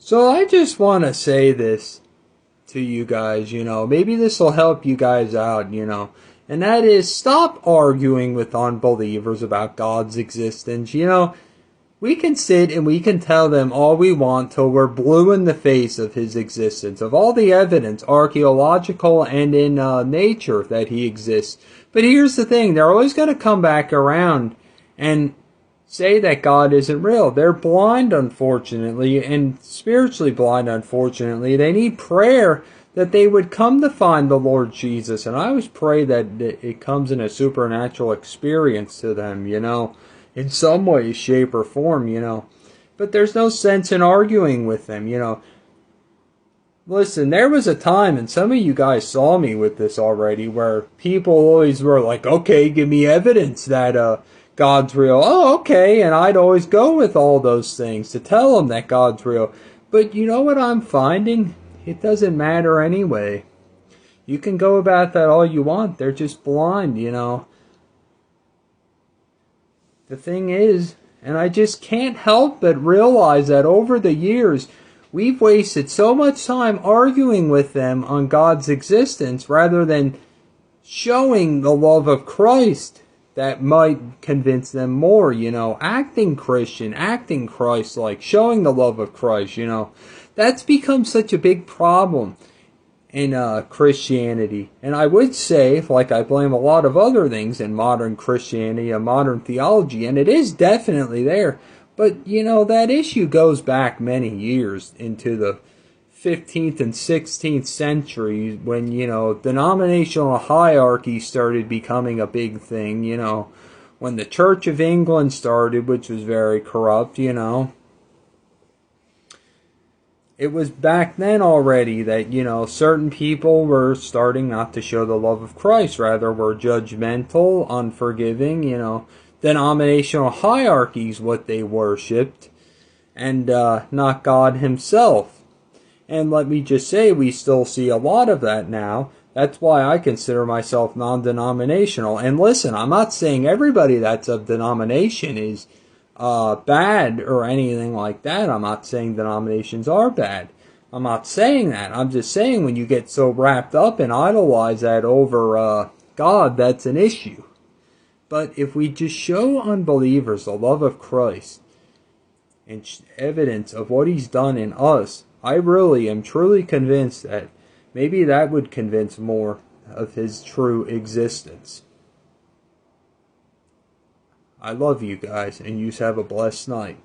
So I just want to say this to you guys, maybe this will help you guys out, and that is stop arguing with unbelievers about God's existence. We can sit and we can tell them all we want till we're blue in the face of his existence, of all the evidence, archaeological and in nature, that he exists. But here's the thing, they're always going to come back around and say that God isn't real. They're blind, unfortunately, and spiritually blind, unfortunately. They need prayer that they would come to find the Lord Jesus. And I always pray that it comes in a supernatural experience to them, in some way, shape, or form, But there's no sense in arguing with them, Listen, there was a time, and some of you guys saw me with this already, where people always were like, okay, give me evidence that God's real. Oh, okay, and I'd always go with all those things to tell them that God's real. But you know what I'm finding? It doesn't matter anyway. You can go about that all you want. They're just blind, The thing is, and I just can't help but realize that over the years, we've wasted so much time arguing with them on God's existence rather than showing the love of Christ that might convince them more, acting Christian, acting Christ-like, showing the love of Christ, That's become such a big problem in Christianity. And I would say, like I blame a lot of other things in modern Christianity and modern theology, and it is definitely there. But, that issue goes back many years into the 15th and 16th century when, denominational hierarchy started becoming a big thing, when the Church of England started, which was very corrupt, It was back then already that, certain people were starting not to show the love of Christ, rather were judgmental, unforgiving, denominational hierarchies what they worshipped, and not God himself. And let me just say, we still see a lot of that now. That's why I consider myself non-denominational. And listen, I'm not saying everybody that's of denomination is bad or anything like that. I'm not saying denominations are bad. I'm not saying that. I'm just saying when you get so wrapped up and idolize that over God, that's an issue. But if we just show unbelievers the love of Christ and evidence of what he's done in us, I really am truly convinced that maybe that would convince more of his true existence. I love you guys, and you have a blessed night.